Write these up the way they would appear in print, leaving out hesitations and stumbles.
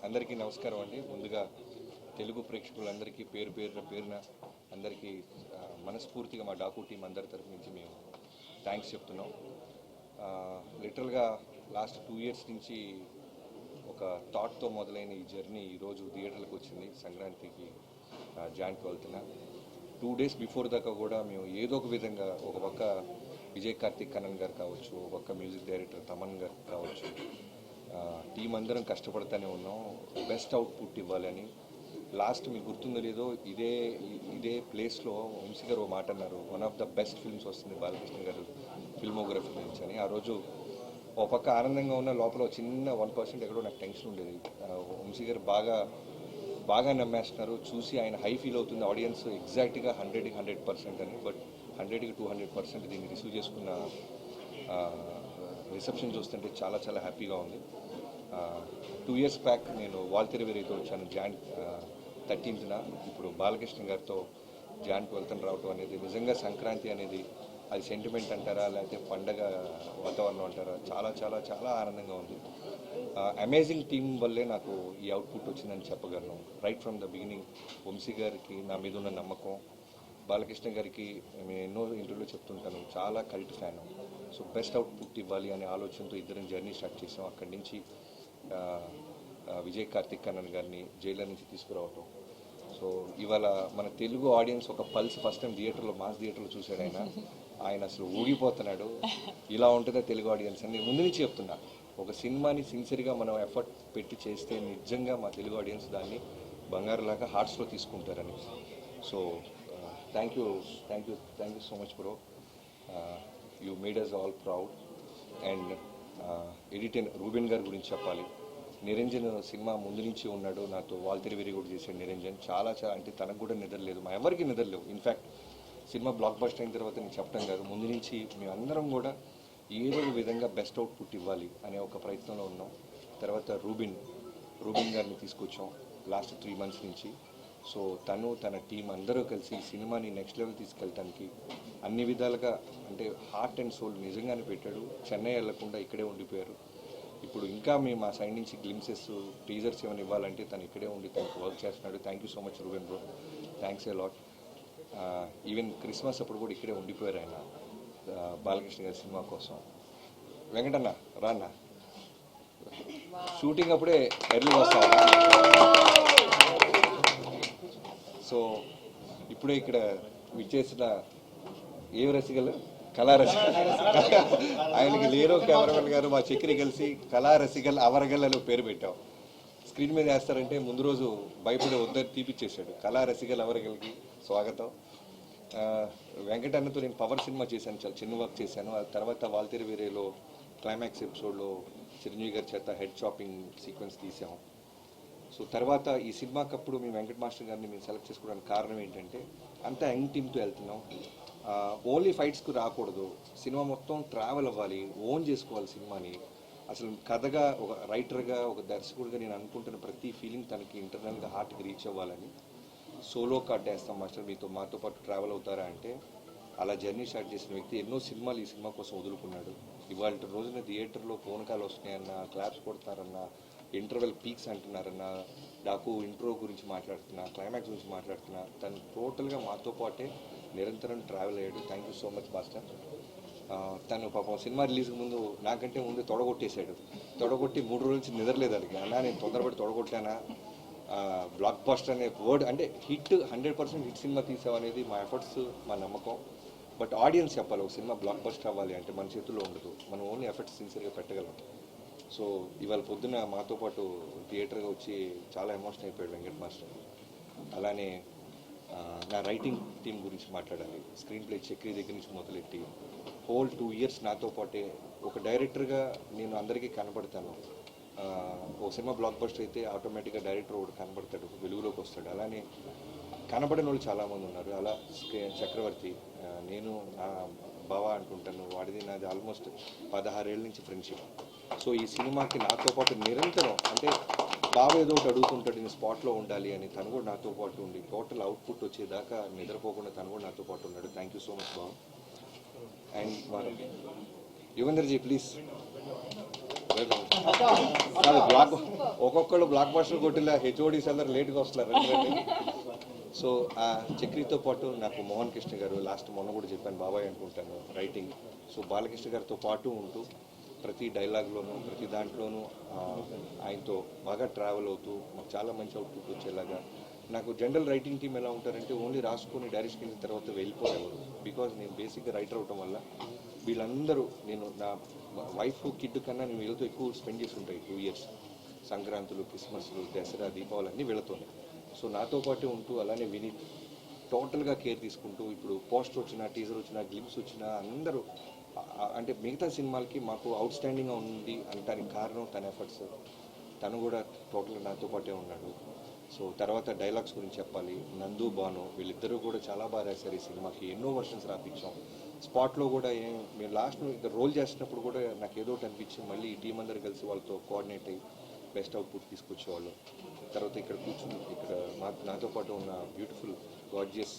అందరికీ నమస్కారం అండి. ముందుగా తెలుగు ప్రేక్షకులందరికీ పేరున అందరికీ మనస్ఫూర్తిగా మా డాకు టీం అందరి తరఫు నుంచి మేము థ్యాంక్స్ చెప్తున్నాం. లిటరల్గా లాస్ట్ 2 years నుంచి ఒక థాట్తో మొదలైన ఈ జర్నీ ఈరోజు థియేటర్లకు వచ్చింది. సంక్రాంతికి జాయింట్కి వెళ్తున్నా. 2 days బిఫోర్ దాకా కూడా మేము ఏదో ఒక విధంగా ఒక పక్క విజయ్ కార్తిక్ కన్నన్ గారు కావచ్చు, ఒక పక్క మ్యూజిక్ డైరెక్టర్ తమన్ గారు కావచ్చు, టీం అందరం కష్టపడుతూనే ఉన్నాం బెస్ట్ అవుట్పుట్ ఇవ్వాలని. లాస్ట్ మీకు గుర్తుందో లేదో ఇదే ప్లేస్లో వంశీ గారు మాట అన్నారు, one of the best films వస్తుంది బాలకృష్ణ గారు ఫిల్మోగ్రఫీ నుంచి అని. ఆ రోజు ఒక పక్క ఆనందంగా ఉన్న లోపల చిన్న 1% ఎక్కడో నాకు టెన్షన్ ఉండేది. వంశీ గారు బాగా నమ్మేస్తున్నారు, చూసి ఆయన హై ఫీల్ అవుతుంది ఆడియన్స్ ఎగ్జాక్ట్గా 100కి 100% అని. బట్ 100కి 200% దీన్ని రిసీవ్ చేసుకున్న రిసెప్షన్ చూస్తుంటే చాలా చాలా హ్యాపీగా ఉంది. 2 years బ్యాక్ నేను వాల్తెరవేరితో వచ్చాను జాన్ 13th. ఇప్పుడు బాలకృష్ణ గారితో జాన్కి వెళ్తాను రావటం అనేది నిజంగా సంక్రాంతి అనేది అది సెంటిమెంట్ అంటారా లేకపోతే పండగ వాతావరణం అంటారా, చాలా చాలా చాలా ఆనందంగా ఉంది. అమేజింగ్ టీం వల్లే నాకు ఈ అవుట్పుట్ వచ్చిందని చెప్పగలను. Right from the beginning Vamshi గారికి నా మీద ఉన్న నమ్మకం, బాలకృష్ణ గారికి నేను ఎన్నో ఇంటర్వ్యూలో చెప్తుంటాను, చాలా cult fan. So best output ఇవ్వాలి అనే ఆలోచనతో ఇద్దరం జర్నీ స్టార్ట్ చేసాం. అక్కడి నుంచి విజయ్ కార్తిక్ కన్నన్ గారిని జైలర్ నుంచి తీసుకురావటం. సో ఇవాళ మన తెలుగు ఆడియన్స్ ఒక పల్స్ ఫస్ట్ టైం థియేటర్లో మాస్ థియేటర్లో చూశాడు. ఆయన అసలు ఊగిపోతున్నాడు. ఇలా ఉంటుందా తెలుగు ఆడియన్స్ అని ముందు నుంచి చెప్తున్నా. ఒక సినిమాని సిన్సియర్గా మనం ఎఫర్ట్ పెట్టి చేస్తే నిజంగా మా తెలుగు ఆడియన్స్ దాన్ని బంగారులాగా హార్ట్స్లో తీసుకుంటారని. So thank you so much bro. You made us all proud. And editor Ruben గారి గురించి చెప్పాలి. నిరంజన్ సినిమా ముందు నుంచి ఉన్నాడు నాతో, వాల్తెరవేరి కూడా చేశాడు నిరంజన్. చాలా అంటే తనకు కూడా నిద్రలేదు, మా ఎవరికి నిద్రలేవు. ఇన్ఫ్యాక్ట్ సినిమా బ్లాక్ బస్టర్ అయిన తర్వాత నేను చెప్పడం కాదు, ముందు నుంచి మేమందరం కూడా ఏదో ఒక విధంగా బెస్ట్ అవుట్పుట్ ఇవ్వాలి అనే ఒక ప్రయత్నంలో ఉన్నాం. తర్వాత రూబిన్ గారిని తీసుకొచ్చాం లాస్ట్ 3 months నుంచి. సో తన టీం అందరూ కలిసి ఈ సినిమాని నెక్స్ట్ లెవెల్ తీసుకెళ్ళటానికి అన్ని విధాలుగా అంటే హార్ట్ అండ్ సోల్ నిజంగానే పెట్టాడు. చెన్నై వెళ్లకుండా ఇక్కడే ఉండిపోయారు. ఇప్పుడు ఇంకా మేము మా సైడ్ నుంచి గ్లిమ్సెస్ టీజర్స్ ఏమైనా ఇవ్వాలంటే తను ఇక్కడే ఉండి తనకు వర్క్ చేస్తున్నాడు. Thank you so much Reuben bro, thanks a lot. Even Christmas అప్పుడు కూడా ఇక్కడే ఉండిపోయారు ఆయన బాలకృష్ణ గారి సినిమా కోసం. వెంకటన్న రాన్న షూటింగ్ అప్పుడే ఎర్లీ వస్తాను. సో ఇప్పుడే ఇక్కడ విచ్చేసిన ఏ రసికలు కళారసికల్ ఆయనకి లేరో కెమెరామెన్ గారు మా చక్రి కలిసి కళారసికల్ అవరగల్ అని పేరు పెట్టాం. స్క్రీన్ మీద వేస్తారంటే ముందు రోజు భయపడి వద్దని తీపిచ్చేసాడు. కళారసికల్ అవరగల్కి స్వాగతం. వెంకటన్నతో నేను పవర్ సినిమా చేశాను, చాలా చిన్న వర్క్ చేశాను. ఆ తర్వాత వాల్తెరవేరిలో క్లైమాక్స్ ఎపిసోడ్లో చిరంజీవి గారి చేత హెడ్ చాపింగ్ సీక్వెన్స్ తీసాం. సో తర్వాత ఈ సినిమాకి అప్పుడు మేము వెంకట మాస్టర్ గారిని మేము సెలెక్ట్ చేసుకోవడానికి కారణం ఏంటంటే అంతా యంగ్ టీమ్తో వెళ్తున్నాం. ఓన్లీ ఫైట్స్కు రాకూడదు, సినిమా మొత్తం ట్రావెల్ అవ్వాలి, ఓన్ చేసుకోవాలి సినిమాని. అసలు కథగా ఒక రైటర్గా ఒక దర్శకుడిగా నేను అనుకుంటున్న ప్రతి ఫీలింగ్ తనకి ఇంటర్నల్గా హార్ట్కి రీచ్ అవ్వాలని సోలో కార్డ్ వేస్తాం మాస్టర్, మాతో పాటు ట్రావెల్ అవుతారా అంటే అలా జర్నీ స్టార్ట్ చేసిన వ్యక్తి ఎన్నో సినిమాలు ఈ సినిమా కోసం వదులుకున్నాడు. ఇవాళ రోజున థియేటర్లో ఫోన్ కాల్ వస్తున్నాయన్నా, క్లాప్స్ కొడతారన్నా, ఇంటర్వెల్ పీక్స్ అంటున్నారన్నా, డాకు ఇంట్రో గురించి మాట్లాడుతున్నా, క్లైమాక్స్ గురించి మాట్లాడుతున్నా, తను టోటల్గా మాతో పాటే నిరంతరం ట్రావెల్ అయ్యాడు. Thank you so much master. తను పాపం సినిమా రిలీజ్కి ముందు నాకంటే ముందు తొడగొట్టేశాడు. తొడగొట్టి 3 రోజుల నుంచి నిద్రలేదు అడిగి. అన్నా నేను తొందరపడి తొడగొట్టానా, బ్లాక్ బస్టర్ అనే వర్డ్ అంటే హిట్ 100% హిట్ సినిమా తీసామనేది మా ఎఫర్ట్స్, మా నమ్మకం. బట్ ఆడియన్స్ చెప్పాలి ఒక సినిమా బ్లాక్ బస్టర్ అవ్వాలి అంటే మన చేతుల్లో ఉండదు, మనం ఓన్లీ ఎఫర్ట్స్ సిన్సియర్గా పెట్టగలం. సో ఇవాళ పొద్దున మాతో పాటు థియేటర్గా వచ్చి చాలా ఎమోషన్ అయిపోయాడు వెంకట్ మాస్టర్. అలానే నా రైటింగ్ టీం గురించి మాట్లాడాలి. స్క్రీన్ ప్లే చక్రి దగ్గర నుంచి మొదలెట్టి హోల్ 2 years నాతో పాటే ఒక డైరెక్టర్గా నేను అందరికీ కనబడతాను. ఒక సినిమా బ్లాక్ బస్టర్ అయితే ఆటోమేటిక్గా డైరెక్టర్ ఒకటి కనబడతాడు, వెలుగులోకి వస్తాడు. అలానే కనబడిన వాళ్ళు చాలామంది ఉన్నారు. అలా చక్రవర్తి, నేను నా బావ అంటుంటాను, వాడిది నాది ఆల్మోస్ట్ 16 ఏళ్ళ నుంచి ఫ్రెండ్షిప్. సో ఈ సినిమాకి నాతో పాటు నిరంతరం అంటే బావ ఏదో ఒకటి అడుగుతుంటాడు, నేను స్పాట్లో ఉండాలి అని, తను కూడా నాతో పాటు ఉండి టోటల్ అవుట్పుట్ వచ్చేదాకా నిద్రపోకుండా తను కూడా నాతో పాటు ఉన్నాడు. థ్యాంక్ యూ సో మచ్ బావ. And Yugandhar ji please. కాదు బ్లాక్ ఒక్కొక్కళ్ళు బ్లాక్ బాస్టర్ కొట్టిలా హెచ్ఓడీస్ అందరు లేట్గా వస్తున్నారు. సో ఆ చక్రితో పాటు నాకు మోహన్ కృష్ణ గారు లాస్ట్ మొన్న కూడా చెప్పాను బాబాయ్ అనుకుంటాను రైటింగ్. సో బాలకృష్ణ గారితో పాటు ఉంటూ ప్రతి డైలాగ్లోనూ ప్రతి దాంట్లోనూ ఆయనతో బాగా ట్రావెల్ అవుతూ మాకు చాలా మంచి అవుట్పుట్ వచ్చేలాగా. నాకు జనరల్ రైటింగ్ టీం ఎలా ఉంటారంటే ఓన్లీ రాసుకొని డైరెక్షన్ అయిన తర్వాత వెళ్ళిపోయేవారు. బికాజ్ నేను బేసిక్గా రైటర్ అవటం వల్ల వీళ్ళందరూ నేను నా వైఫ్ కిడ్ కన్నా నేను వీళ్ళతో ఎక్కువ స్పెండ్ చేసి ఉంటాయి 2 years. సంక్రాంతులు, క్రిస్మస్లు, దసరా, దీపావళి అన్నీ వీళ్ళతోనే. సో నాతో పాటే ఉంటూ అలానే విని టోటల్గా కేర్ తీసుకుంటూ ఇప్పుడు పోస్టర్ వచ్చినా టీజర్ వచ్చినా గ్లిమ్స్ వచ్చినా అందరూ అంటే మిగతా సినిమాలకి మాకు అవుట్ స్టాండింగ్గా ఉంది అనటానికి కారణం తన ఎఫర్ట్స్. తను కూడా టోటల్గా నాతో పాటే ఉన్నాడు. సో తర్వాత డైలాగ్స్ గురించి చెప్పాలి. నందు, బాను వీళ్ళిద్దరూ కూడా చాలా బాగా రాశారు ఈ సినిమాకి. ఎన్నో వర్షన్స్ రాపించాం. స్పాట్లో కూడా మేము లాస్ట్ ఇక్కడ రోల్ చేసినప్పుడు కూడా నాకు ఏదో ఒకటి అనిపించి మళ్ళీ ఈ టీం అందరు కలిసి వాళ్ళతో కోఆర్డినేట్ అయ్యి బెస్ట్ అవుట్పుట్ తీసుకొచ్చేవాళ్ళు. తర్వాత ఇక్కడ కూర్చుని ఇక్కడ నాతో పాటు ఉన్న బ్యూటిఫుల్ గార్జియస్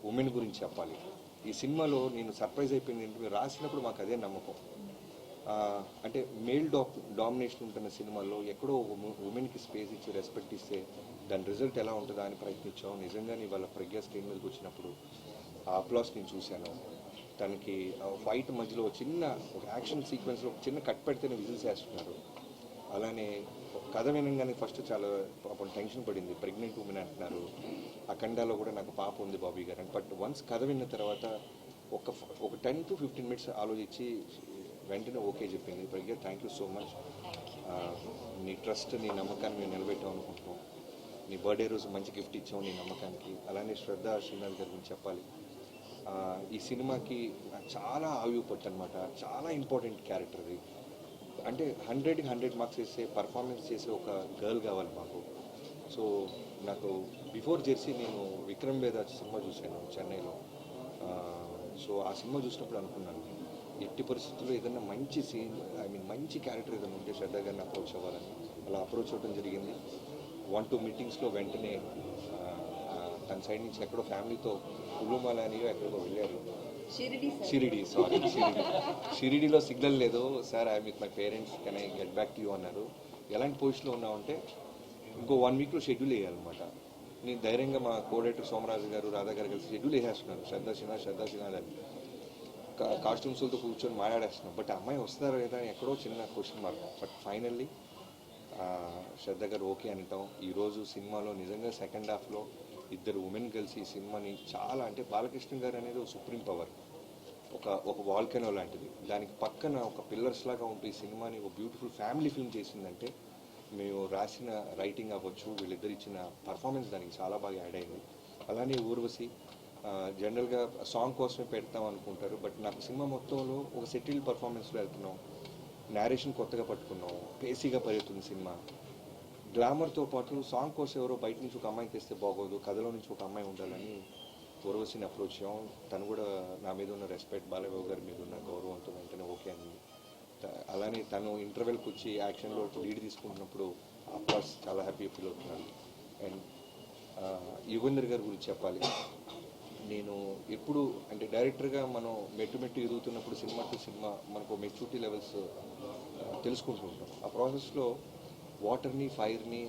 ఉమెన్ గురించి చెప్పాలి. ఈ సినిమాలో నేను సర్ప్రైజ్ అయిపోయింది ఏంటంటే రాసినప్పుడు మాకు అదే నమ్మకం. అంటే మేల్ డామినేషన్ ఉంటున్న సినిమాల్లో ఎక్కడో ఉమెన్కి స్పేస్ ఇచ్చి రెస్పెక్ట్ ఇస్తే దాని రిజల్ట్ ఎలా ఉంటుందా అని ప్రయత్నించాం. నిజంగానే వాళ్ళ ప్రజ్ఞ స్క్రీన్ మీదకి వచ్చినప్పుడు ఆ అప్లాస్ నేను చూశాను. తనకి ఫైట్ మధ్యలో చిన్న ఒక యాక్షన్ సీక్వెన్స్లో ఒక చిన్న కట్ పెడితేనే విజిల్స్ వేస్తున్నారు. అలానే కథ వినగానే ఫస్ట్ చాలా పాపం టెన్షన్ పడింది. ప్రెగ్నెంట్ ఉమెన్ అంటున్నారు. అఖండాలో కూడా నాకు పాప ఉంది బాబీ గారు. బట్ వన్స్ కథ విన్న తర్వాత ఒక 10 to 15 minutes ఆలోచించి వెంటనే ఓకే చెప్పింది. ప్రజ్ఞ థ్యాంక్ యూ సో మచ్. నీ ట్రస్ట్, నీ నమ్మకాన్ని మేము నిలబెట్టాం అనుకుంటున్నాం. నీ బర్త్డే రోజు మంచి గిఫ్ట్ ఇచ్చాం నీ నమ్మకానికి. అలానే శ్రద్ధ శ్రీనాథ్ గారి గురించి చెప్పాలి. ఈ సినిమాకి చాలా ఆయువు పట్టు అనమాట. చాలా ఇంపార్టెంట్ క్యారెక్టర్ ఇది. అంటే 100కి 100 మార్క్స్ వేసే పర్ఫార్మెన్స్ చేసే ఒక గర్ల్ కావాలి మాకు. సో నాకు బిఫోర్ జెర్సీ నేను విక్రమ్ వేద సినిమా చూశాను చెన్నైలో. సో ఆ సినిమా చూసినప్పుడు అనుకున్నాను ఎట్టి పరిస్థితుల్లో ఏదైనా మంచి సీన్ మంచి క్యారెక్టర్ ఏదైనా ఉంటే శ్రద్ధ గారిని అప్రోచ్ అవ్వాలని అలా అప్రోచ్ అవ్వడం జరిగింది. 1-2 మీటింగ్స్లో వెంటనే తన సైడ్ నుంచి ఎక్కడో ఫ్యామిలీతో కులుమాల అనియో ఎక్కడికో వెళ్ళారు. షిరిడీలో సిగ్నల్ లేదు sir, I with my parents, can I get back to you అన్నారు. ఎలాంటి పొజిషన్లో ఉన్నామంటే ఇంకో 1 weekలో షెడ్యూల్ వేయాలన్నమాట. నేను ధైర్యంగా మా కోడైటర్ సోమరాజు గారు, రాధా గారు కలిసి షెడ్యూల్ వేసేస్తున్నారు. శ్రద్ధా సిన్హా అని కాస్ట్యూమ్స్తో కూర్చొని మాట్లాడేస్తున్నాం. బట్ అమ్మాయి వస్తారా లేదా ఎక్కడో చిన్న క్వశ్చన్ మార్క్. బట్ ఫైనల్లీ శ్రద్ధ గారు ఓకే అంటాం. ఈరోజు సినిమాలో నిజంగా సెకండ్ హాఫ్లో ఇద్దరు ఉమెన్ కలిసి ఈ సినిమాని చాలా అంటే బాలకృష్ణ గారు అనేది ఒక సుప్రీం పవర్, ఒక వాల్కెనో లాంటిది. దానికి పక్కన ఒక పిల్లర్స్ లాగా ఉంటూ ఈ సినిమాని ఒక బ్యూటిఫుల్ ఫ్యామిలీ ఫిల్మ్ చేసిందంటే మేము రాసిన రైటింగ్ అవ్వచ్చు, వీళ్ళిద్దరు ఇచ్చిన పర్ఫార్మెన్స్ దానికి చాలా బాగా యాడ్ అయింది. అలానే ఊర్వశి జనరల్గా సాంగ్ కోసమే పెడతాం అనుకుంటారు. బట్ నాకు సినిమా మొత్తంలో ఒక సెటిల్డ్ పర్ఫార్మెన్స్లో వెళ్తున్నాం. నేరేషన్ కొత్తగా పట్టుకున్నాం. పేసీగా పరిగెత్తుంది సినిమా. గ్లామర్తో పాటు సాంగ్ కోసం ఎవరో బయట నుంచి ఒక అమ్మాయిని తెస్తే బాగోదు, కథలో నుంచి ఒక అమ్మాయి ఉండాలని ఊర్వశిని అప్రోచ్ అయ్యాం. తను కూడా నా మీద ఉన్న రెస్పెక్ట్, బాలబాబు గారి మీద ఉన్న గౌరవంతో వెంటనే ఓకే అయింది. అలానే తను ఇంటర్వెల్కి వచ్చి యాక్షన్లో లీడ్ తీసుకుంటున్నప్పుడు అప్లాస్ చాలా హ్యాపీ ఫీల్ అవుతున్నాను. అండ్ యుగేందర్ గారి గురించి చెప్పాలి. నేను ఎప్పుడు అంటే డైరెక్టర్గా మనం మెట్టు ఎదుగుతున్నప్పుడు సినిమా టు సినిమా మనకు మెచ్యూరిటీ లెవెల్స్ తెలుసుకుంటూ ఉంటాం. ఆ ప్రాసెస్లో వాటర్ని, ఫైర్ని,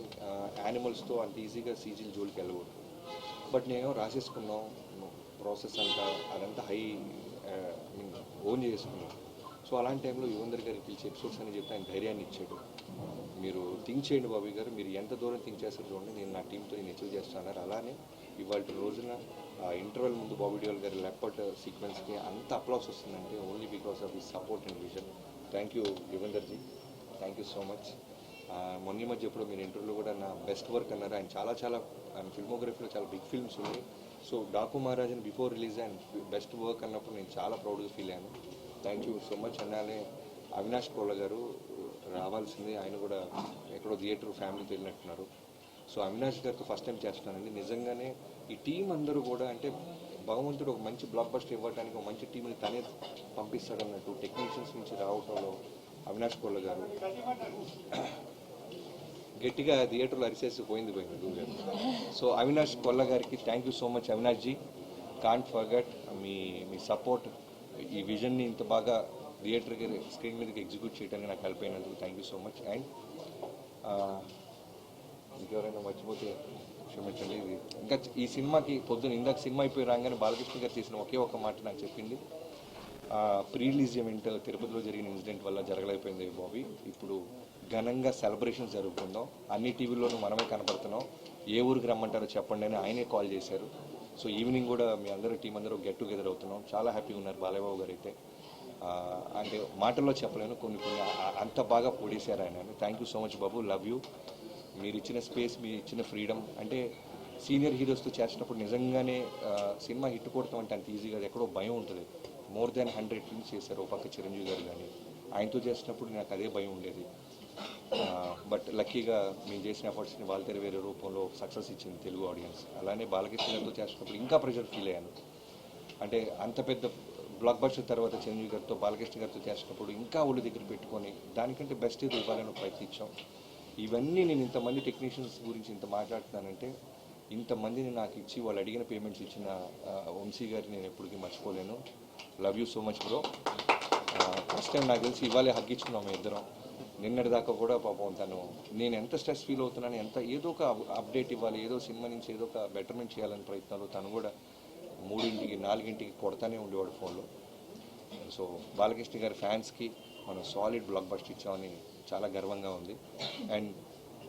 యానిమల్స్తో అంత ఈజీగా సీజీలు జోలికి వెళ్ళకూడదు. బట్ నేను రాసేసుకున్నాం ప్రాసెస్ అంతా, అదంతా ఓన్ చేసుకున్నాం. సో అలాంటి టైంలో యుగేందర్ గారికి పిలిచి ఎపిసోడ్స్ అని చెప్పి ఆయన ధైర్యాన్ని ఇచ్చాడు. మీరు థింక్ చేయండి బాబీ గారు, మీరు ఎంత దూరం థింక్ చేస్తారు చూడండి, నేను నా టీంతో నేను అచీవ్ చేస్తాను. అలానే ఇవాళ రోజున ఇంటర్వెల్ ముందు బాబీ డియోల్ గారి లెపర్ట్ సీక్వెన్స్కి అంత అప్లాస్ వస్తుందంటే only because of his support and vision. Thank you Yugenderji, thank you so much. మొన్న మధ్య ఎప్పుడు మీరు ఇంటర్వ్యూలో కూడా నా బెస్ట్ వర్క్ అన్నారు. ఆయన ఆయన ఫిల్మోగ్రఫీలో చాలా బిగ్ ఫిల్మ్స్ ఉన్నాయి. సో డాకు మహారాజన్ బిఫోర్ రిలీజ్ ఆయన బెస్ట్ వర్క్ అన్నప్పుడు నేను చాలా ప్రౌడ్గా ఫీల్ అయ్యాను. Thank you so much. అన్నాలే అవినాష్ కోళ్ళ గారు రావాల్సింది, ఆయన కూడా ఎక్కడో థియేటర్ ఫ్యామిలీతో వెళ్ళినట్టున్నారు. సో అవినాష్ గారితో ఫస్ట్ టైం చేస్తున్నానండి. నిజంగానే ఈ టీం అందరూ కూడా అంటే భగవంతుడు ఒక మంచి బ్లాక్ బస్టర్ ఇవ్వడానికి ఒక మంచి టీంని తనే పంపిస్తాడన్నట్టు టెక్నీషియన్స్ నుంచి రావటంలో అవినాష్ కోళ్ళ గారు గట్టిగా థియేటర్లో అరిసేసి పోయింది. సో అవినాష్ కొల్ల గారికి thank you so much. Avinash ji, can't forget మీ సపోర్ట్, ఈ విజన్ని ఇంత బాగా థియేటర్కి స్క్రీన్ మీదకి ఎగ్జిక్యూట్ చేయడానికి నాకు హెల్ప్ అయినందుకు thank you so much. And ఇంకెవరైనా మర్చిపోతే క్షమించండి. ఇది ఇంకా ఈ సినిమాకి పొద్దున్న ఇందాక సినిమా అయిపోయి రాగానే బాలకృష్ణ గారు చేసిన ఒకే ఒక మాట నాకు చెప్పింది, ప్రీ రిలీజ్ ఈవెంట్ తిరుపతిలో జరిగిన ఇన్సిడెంట్ వల్ల జరగలేకపోయింది బాబీ, ఇప్పుడు ఘనంగా సెలబ్రేషన్స్ జరుగుతుందాం, అన్ని టీవీల్లోనూ మనమే కనపడుతున్నాం, ఏ ఊరికి రమ్మంటారో చెప్పండి అని ఆయనే కాల్ చేశారు. సో ఈవినింగ్ కూడా మీ అందరూ టీం అందరూ గెట్ టుగెదర్ అవుతున్నాం. చాలా హ్యాపీగా ఉన్నారు బాలయ్యబాబు గారు అయితే. అంటే మాటల్లో చెప్పలేను, కొన్ని అంత బాగా పొడిశారు ఆయన. Thank you so much Babu, love you. మీరు ఇచ్చిన స్పేస్, మీరు ఇచ్చిన ఫ్రీడమ్, అంటే సీనియర్ హీరోస్తో చేసినప్పుడు నిజంగానే సినిమా హిట్ కొడతాం అంటే అంత ఈజీగా ఎక్కడో భయం ఉంటుంది. మోర్ దాన్ 100 ఫిల్మ్స్ చేశారు ఒక పక్క చిరంజీవి గారు, కానీ ఆయనతో చేసినప్పుడు నాకు అదే భయం ఉండేది. బట్ లక్కీగా మేము చేసిన ఎఫర్ట్స్ని వాళ్ళ వేరే రూపంలో సక్సెస్ ఇచ్చింది తెలుగు ఆడియన్స్. అలానే బాలకృష్ణ గారితో చేసినప్పుడు ఇంకా ప్రెషర్ ఫీల్ అయ్యాను. అంటే అంత పెద్ద బ్లాక్ బస్టర్ తర్వాత చిరంజీవి గారితో బాలకృష్ణ గారితో చేసినప్పుడు ఇంకా ఒళ్ళు దగ్గర పెట్టుకొని దానికంటే బెస్ట్ ఇది ఇవ్వాలని ప్రయత్నించాం. ఇవన్నీ నేను ఇంతమంది టెక్నీషియన్స్ గురించి ఇంత మాట్లాడుతున్నానంటే, ఇంతమందిని నాకు ఇచ్చి వాళ్ళు అడిగిన పేమెంట్స్ ఇచ్చిన వంశీ గారిని నేను ఎప్పటికీ మర్చిపోలేను. Love you so much bro. First time నాకు తెలిసి ఇవాళే హగ్గించుకున్నాం మేము ఇద్దరం. నిన్నటి దాకా కూడా పాపం తను, నేను ఎంత స్ట్రెస్ ఫీల్ అవుతున్నాను, ఎంత ఏదో ఒక అప్డేట్ ఇవ్వాలి, ఏదో సినిమా నుంచి ఏదో ఒక బెటర్మెంట్ చేయాలని ప్రయత్నాలు, తను కూడా 3ంటికి 4ంటికి కొడతానే ఉండేవాడు ఫోన్లో. సో బాలకృష్ణ గారి ఫ్యాన్స్కి మనం సాలిడ్ బ్లాక్ బస్టర్ ఇచ్చామని చాలా గర్వంగా ఉంది. అండ్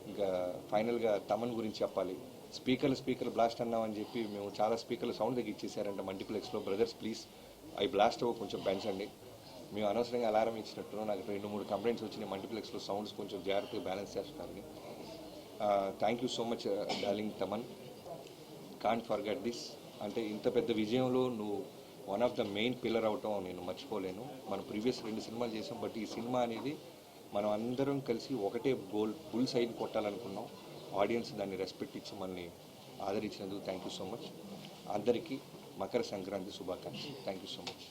ఇంకా ఫైనల్గా తమన్ గురించి చెప్పాలి. స్పీకర్లు బ్లాస్ట్ అన్నామని చెప్పి మేము చాలా స్పీకర్లు సౌండ్ దగ్గర ఇచ్చేసారంట మల్టీప్లెక్స్లో. బ్రదర్స్ ప్లీజ్ అవి బ్లాస్ట్ అవ్వ కొంచెం పెంచండి. మేము అనవసరంగా అలారం ఇచ్చినట్టు నాకు 2-3 కంప్లైంట్స్ వచ్చినాయి, మల్టీప్లెక్స్లో సౌండ్స్ కొంచెం జాగ్రత్తగా బ్యాలెన్స్ చేస్తున్నారని. Thank you so much darling Thaman, can't forget this. అంటే ఇంత పెద్ద విజయంలో నువ్వు one of the main pillar అవటం నేను మర్చిపోలేను. మనం ప్రీవియస్ 2 సినిమాలు చేసాం, బట్ ఈ సినిమా అనేది మనం అందరం కలిసి ఒకటే గోల్, ఫుల్ సైడ్ కొట్టాలనుకున్నాం. ఆడియన్స్ దాన్ని రెస్పెక్ట్ ఇచ్చి మనల్ని ఆదరించినందుకు థ్యాంక్ యూ సో మచ్. అందరికీ మకర సంక్రాంతి శుభాకాంక్షలు. Thank you so much.